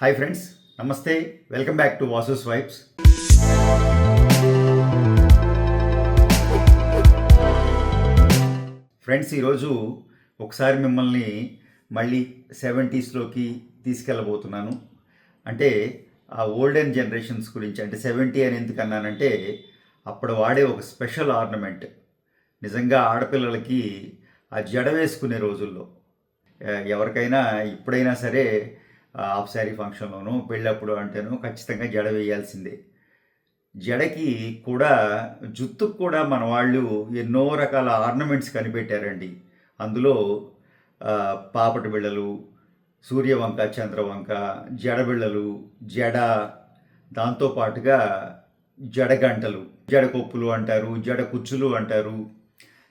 Hi friends, నమస్తే. Welcome back to Vasu's vibes. Friends, ఈరోజు ఒకసారి మిమ్మల్ని మళ్ళీ 70స్లోకి తీసుకెళ్ళబోతున్నాను. అంటే ఆ ఓల్డెన్ జనరేషన్స్ గురించి. అంటే 70 అని ఎందుకు అన్నానంటే అప్పుడు వాడే ఒక స్పెషల్ ఆర్నమెంట్. నిజంగా ఆడపిల్లలకి ఆ జడ వేసుకునే రోజుల్లో ఎవరికైనా ఇప్పుడైనా సరే హాఫ్ శారీ ఫంక్షన్లోనూ పెళ్ళప్పుడు అంటేనూ ఖచ్చితంగా జడ వేయాల్సిందే. జడకి కూడా జుత్తుకు కూడా మన వాళ్ళు ఎన్నో రకాల ఆర్నమెంట్స్ కనిపెట్టారండి. అందులో పాపటి బిళ్ళలు, సూర్యవంక, చంద్రవంక, జడబిళ్ళలు, జడ, దాంతోపాటుగా జడగంటలు, జడకొప్పులు అంటారు, జడ కుచ్చులు అంటారు,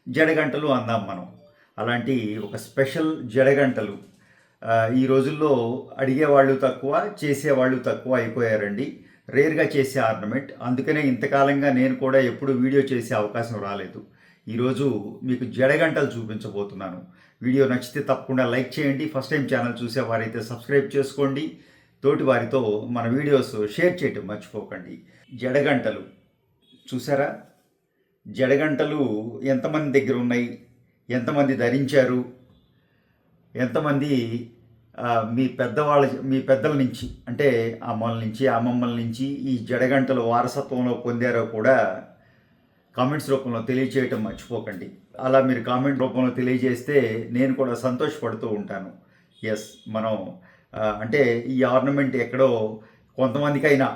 జడగంటలు అందాం మనం. అలాంటి ఒక స్పెషల్ జడగంటలు ఈ రోజుల్లో అడిగేవాళ్ళు తక్కువ, చేసేవాళ్ళు తక్కువ అయిపోయారండి. రేర్గా చేసే ఆర్నమెంట్. అందుకనే ఇంతకాలంగా నేను కూడా ఎప్పుడు వీడియో చేసే అవకాశం రాలేదు. ఈరోజు మీకు జడగంటలు చూపించబోతున్నాను. వీడియో నచ్చితే తప్పకుండా లైక్ చేయండి. ఫస్ట్ టైం ఛానల్ చూసేవారైతే సబ్స్క్రైబ్ చేసుకోండి. తోటి వారితో మన వీడియోస్ షేర్ చేయటం మర్చిపోకండి. జడగంటలు చూసారా? జడగంటలు ఎంతమంది దగ్గర ఉన్నాయి, ఎంతమంది ధరించారు, ఎంతమంది మీ పెద్దల నుంచి, అంటే అమ్మల నుంచి, అమ్మమ్మల నుంచి ఈ జడగంటలు వారసత్వంలో పొందారో కూడా కామెంట్స్ రూపంలో తెలియచేయటం మర్చిపోకండి. అలా మీరు కామెంట్ రూపంలో తెలియజేస్తే నేను కూడా సంతోషపడుతూ ఉంటాను. ఎస్, మనం అంటే ఈ ఆర్నమెంట్ ఎక్కడో కొంతమందికైనా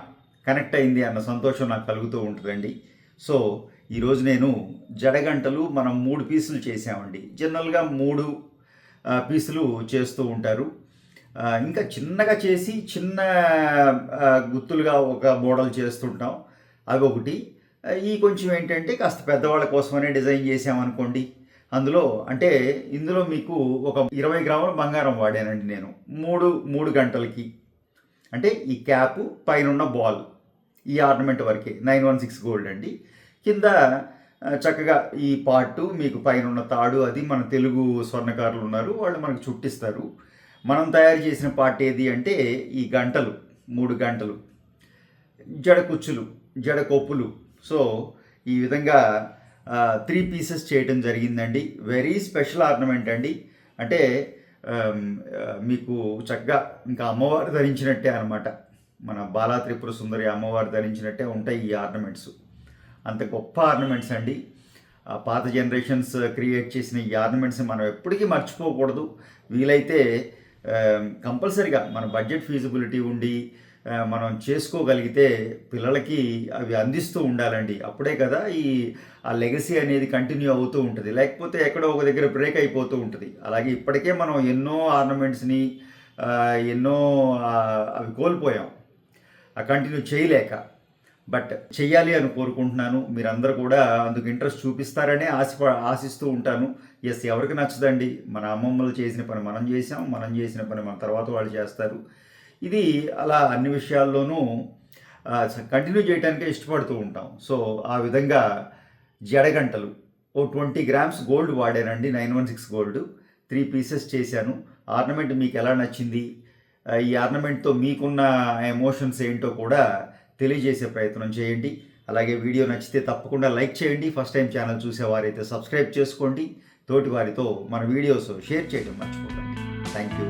కనెక్ట్ అయింది అన్న సంతోషం నాకు కలుగుతూ ఉంటుందండి. సో ఈరోజు నేను జడగంటలు మనం 3 పీసులు చేసామండి. జనరల్గా 3 పీసులు చేస్తూ ఉంటారు. ఇంకా చిన్నగా చేసి చిన్న గుత్తులుగా ఒక మోడల్ చేస్తుంటాం. అవి ఒకటి. ఈ కొంచెం ఏంటంటే కాస్త పెద్దవాళ్ళ కోసమనే డిజైన్ చేసామనుకోండి. ఇందులో మీకు ఒక 20 గ్రాముల బంగారం వాడానండి నేను. 3 గంటలకి. అంటే ఈ క్యాప్, పైన బాల్, ఈ ఆర్నమెంట్ వరకే 916 గోల్డ్ అండి. కింద చక్కగా ఈ పార్టు, మీకు పైన తాడు, అది మన తెలుగు స్వర్ణకారులు ఉన్నారు, వాళ్ళు మనకు చుట్టిస్తారు. మనం తయారు చేసిన పార్ట్ ఏది అంటే ఈ గంటలు, 3 గంటలు, జడ కుచ్చులు, జడ కొప్పులు. సో ఈ విధంగా 3 పీసెస్ చేయడం జరిగిందండి. వెరీ స్పెషల్ ఆర్నమెంట్ అండి. అంటే మీకు చక్కగా ఇంకా అమ్మవారు ధరించినట్టే అనమాట. మన బాలా త్రిపుర సుందరి అమ్మవారు ధరించినట్టే ఉంటాయి ఈ ఆర్నమెంట్స్. అంత గొప్ప ఆర్నమెంట్స్ అండి. పాత జనరేషన్స్ క్రియేట్ చేసిన ఈ ఆర్నమెంట్స్ మనం ఎప్పటికీ మర్చిపోకూడదు. వీలైతే కంపల్సరిగా మన బడ్జెట్ ఫీజిబిలిటీ ఉండి మనం చేసుకోగలిగితే పిల్లలకి అవి అందిస్తూ ఉండాలండి. అప్పుడే కదా ఆ లెగసీ అనేది కంటిన్యూ అవుతూ ఉంటుంది. లేకపోతే ఎక్కడో ఒక దగ్గర బ్రేక్ అయిపోతూ ఉంటుంది. అలాగే ఇప్పటికే మనం ఎన్నో ఆర్నమెంట్స్ని ఎన్నో అవి కోల్పోయాం కంటిన్యూ చేయలేక. బట్ చెయ్యాలి అని కోరుకుంటున్నాను. మీరందరూ కూడా అందుకు ఇంట్రెస్ట్ చూపిస్తారనే ఆశిస్తూ ఉంటాను. ఎస్, ఎవరికి నచ్చదండి? మన అమ్మమ్మలు చేసిన పని మనం చేసాం, మనం చేసిన పని మన తర్వాత వాళ్ళు చేస్తారు. ఇది అలా అన్ని విషయాల్లోనూ కంటిన్యూ చేయడానికే ఇష్టపడుతూ ఉంటాం. సో ఆ విధంగా జడగంటలు 20 గ్రామ్స్ గోల్డ్ వాడానండి, 916 గోల్డ్. 3 పీసెస్ చేశాను. ఆర్నమెంట్ మీకు ఎలా నచ్చింది, ఈ ఆర్నమెంట్తో మీకున్న ఎమోషన్స్ ఏంటో కూడా తెలియజేసే ప్రయత్నం చేయండి. అలాగే వీడియో నచ్చితే తప్పకుండా లైక్ చేయండి. ఫస్ట్ టైం ఛానల్ చూసేవారైతే సబ్స్క్రైబ్ చేసుకోండి. తోటి వారితో మన వీడియోస్ షేర్ చేయడం మర్చిపోకండి. Thank you.